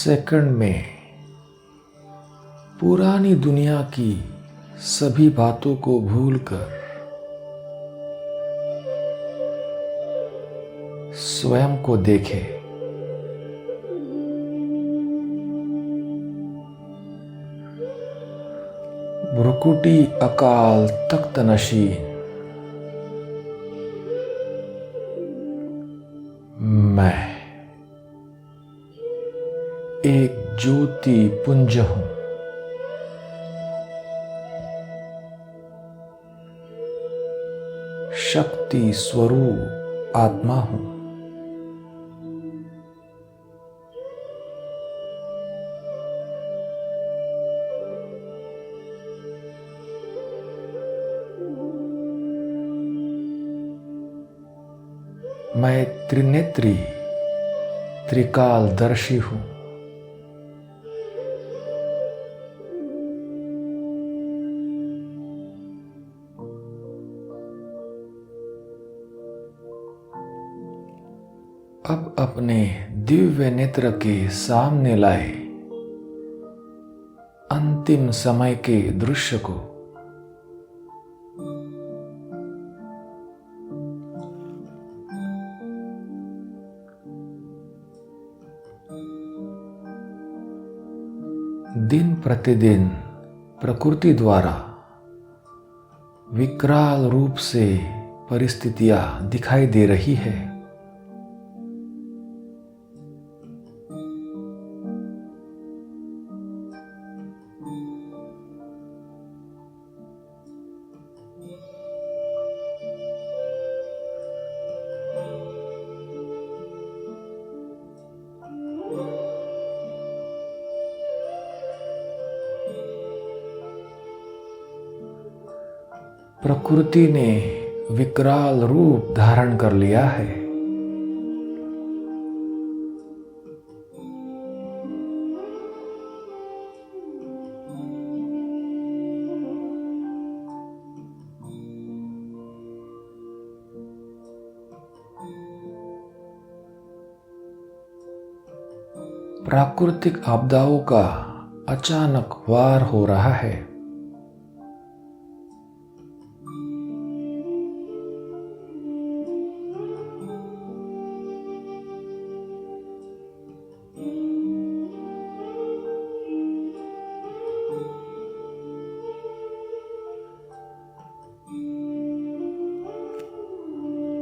Second में पुरानी दुनिया की सभी बातों को भूलकर स्वयं को देखे। भ्रुकुटी अकाल तख्त नशीन, मैं एक ज्योति पुंज हूं। शक्ति स्वरूप आत्मा हूं। मैं त्रिनेत्री त्रिकालदर्शी हूं। अब अपने दिव्य नेत्र के सामने लाए अंतिम समय के दृश्य को। दिन प्रतिदिन प्रकृति द्वारा विकराल रूप से परिस्थितियां दिखाई दे रही है। प्रकृति ने विकराल रूप धारण कर लिया है। प्राकृतिक आपदाओं का अचानक वार हो रहा है।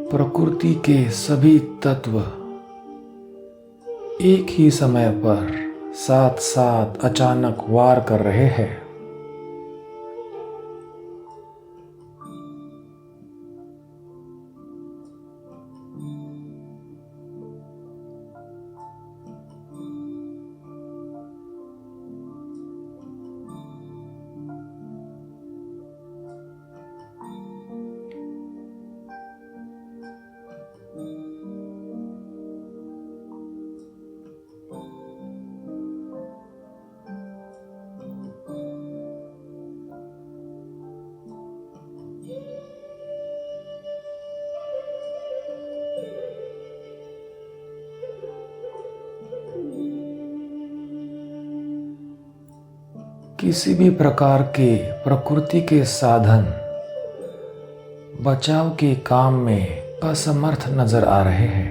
प्रकृति के सभी तत्व एक ही समय पर साथ साथ अचानक वार कर रहे हैं। किसी भी प्रकार के प्रकृति के साधन बचाव के काम में असमर्थ नजर आ रहे हैं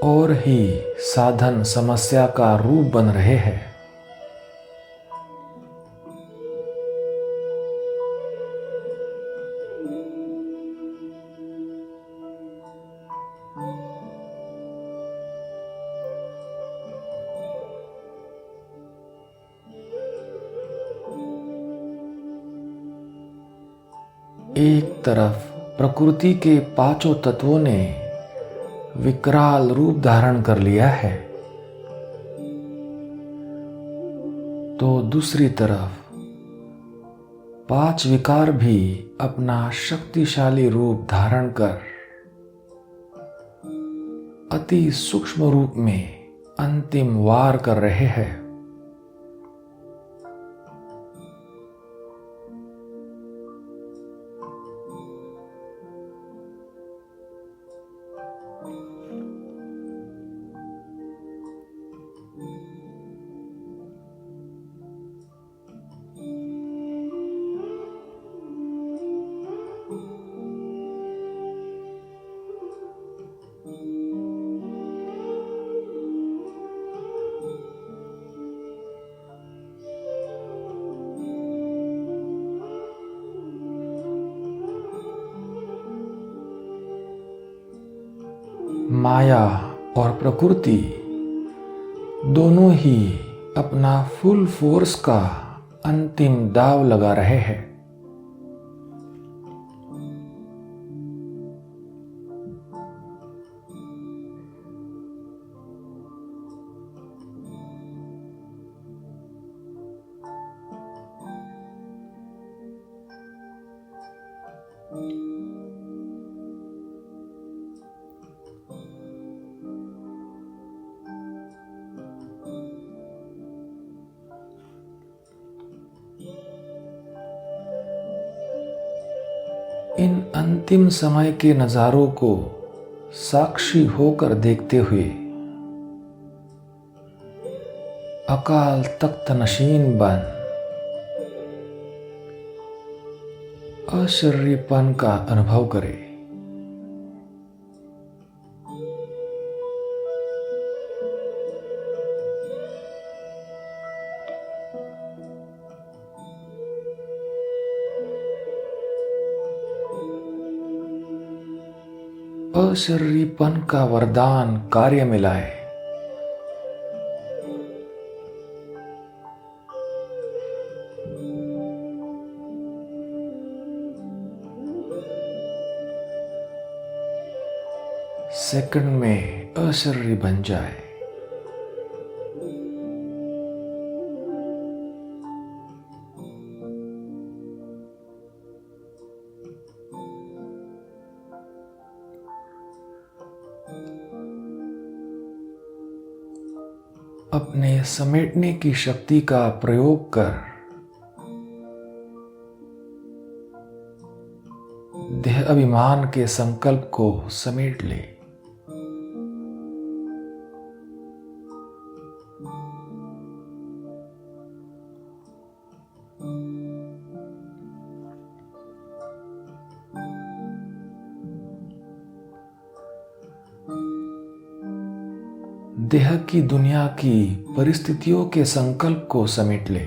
और ही साधन समस्या का रूप बन रहे हैं। एक तरफ प्रकृति के पांचों तत्वों ने विकराल रूप धारण कर लिया है, तो दूसरी तरफ पांच विकार भी अपना शक्तिशाली रूप धारण कर अति सूक्ष्म रूप में अंतिम वार कर रहे हैं। माया और प्रकृति दोनों ही अपना फुल फोर्स का अंतिम दांव लगा रहे हैं। इन अंतिम समय के नजारों को साक्षी होकर देखते हुए अकाल तख्त नशीन बन अशरीरपन का अनुभव करे। अशरीरपन का वरदान कार्य में लाए। सेकंड में अशरीरी बन जाए। अपने समेटने की शक्ति का प्रयोग कर देह अभिमान के संकल्प को समेट ले। देह की दुनिया की परिस्थितियों के संकल्प को समेट ले।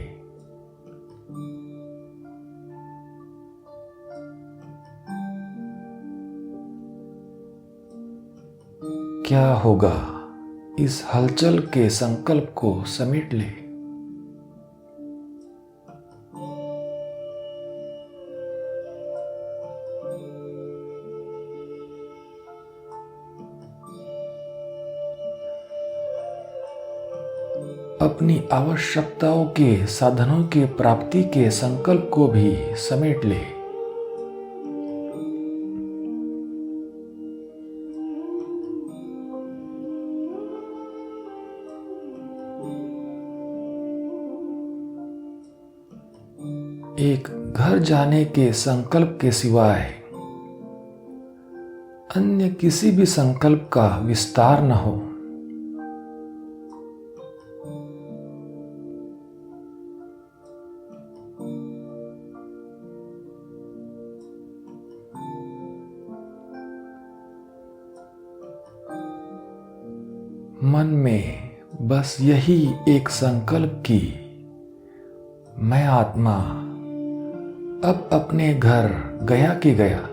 क्या होगा इस हलचल के संकल्प को समेट ले। अपनी आवश्यकताओं के साधनों के प्राप्ति के संकल्प को भी समेट ले। एक घर जाने के संकल्प के सिवाय अन्य किसी भी संकल्प का विस्तार न हो। मन में बस यही एक संकल्प की मैं आत्मा अब अपने घर गया कि गया।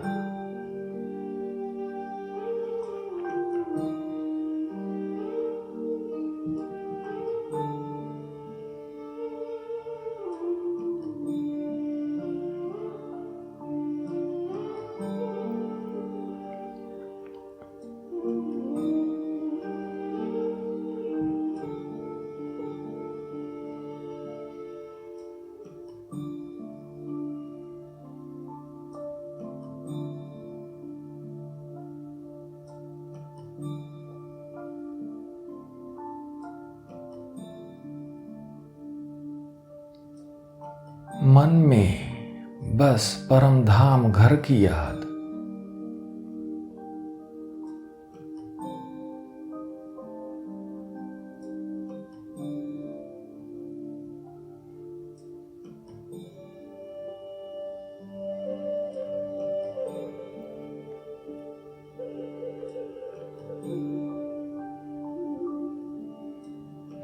मन में बस परम धाम घर की याद।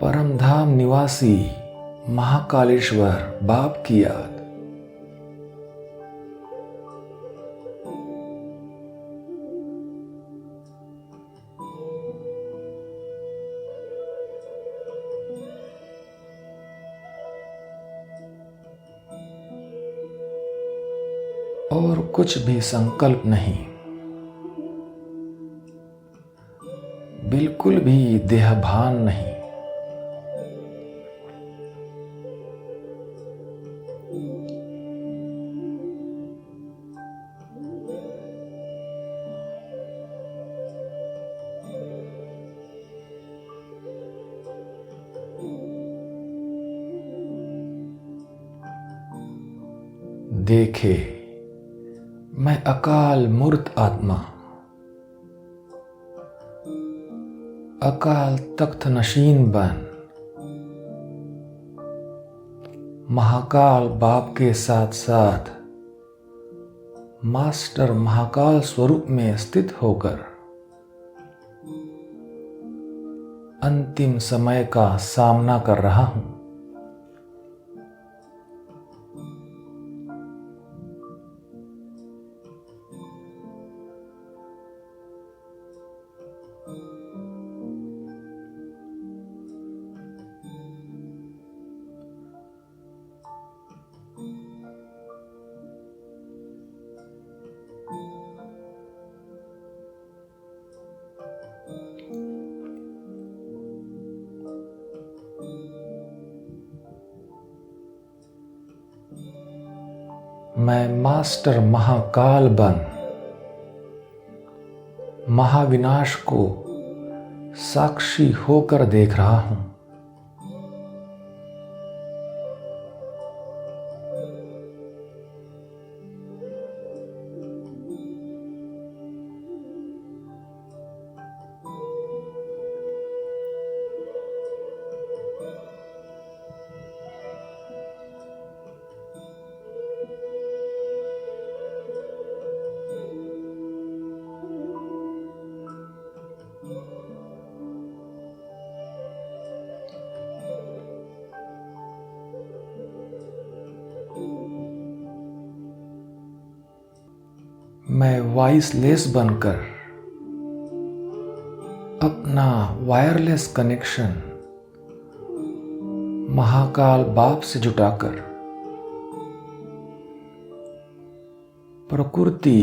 परमधाम निवासी महाकालेश्वर बाप की याद। और कुछ भी संकल्प नहीं, बिल्कुल भी देहभान नहीं। देखे, मैं अकाल मूर्त आत्मा, अकाल तख्त नशीन बन, महाकाल बाप के साथ साथ मास्टर महाकाल स्वरूप में स्थित होकर अंतिम समय का सामना कर रहा हूं। मैं मास्टर महाकाल बन महाविनाश को साक्षी होकर देख रहा हूं। मैं वॉइसलेस बनकर अपना वायरलेस कनेक्शन महाकाल बाप से जुटाकर प्रकृति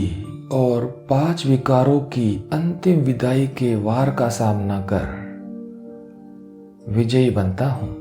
और 5 विकारों की अंतिम विदाई के वार का सामना कर विजयी बनता हूं।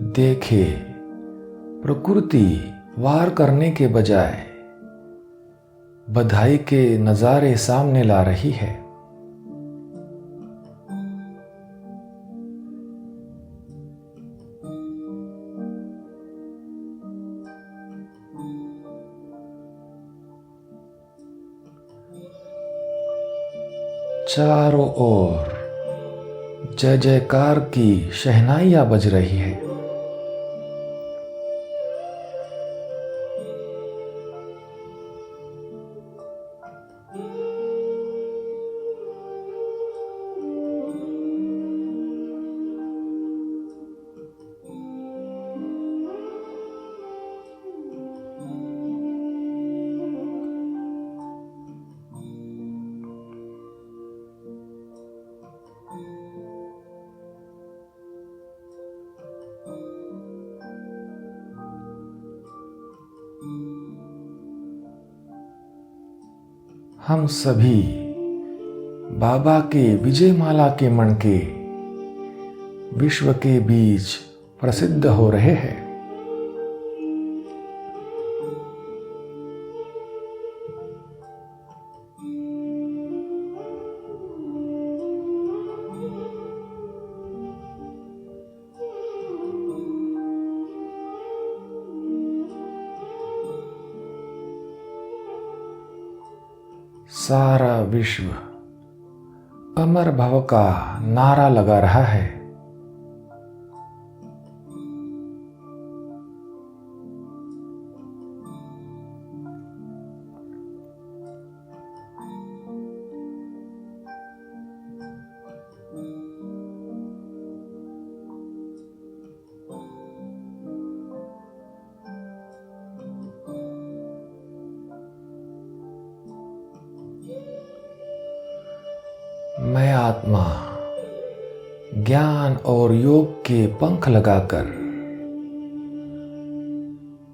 देखे, प्रकृति वार करने के बजाय बधाई के नजारे सामने ला रही है। चारों ओर जय जयकार की शहनाइयां बज रही है। हम सभी बाबा के विजयमाला के मणके विश्व के बीच प्रसिद्ध हो रहे हैं। सारा विश्व अमर भव का नारा लगा रहा है। मैं आत्मा ज्ञान और योग के पंख लगाकर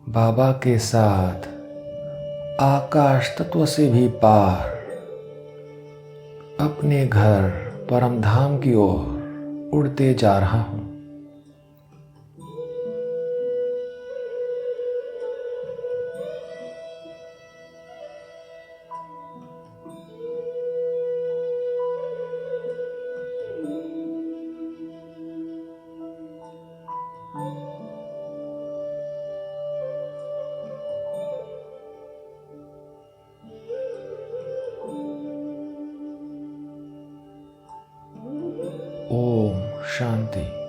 बाबा के साथ आकाश तत्व से भी पार अपने घर परम धाम की ओर उड़ते जा रहा हूं। ओम शांति।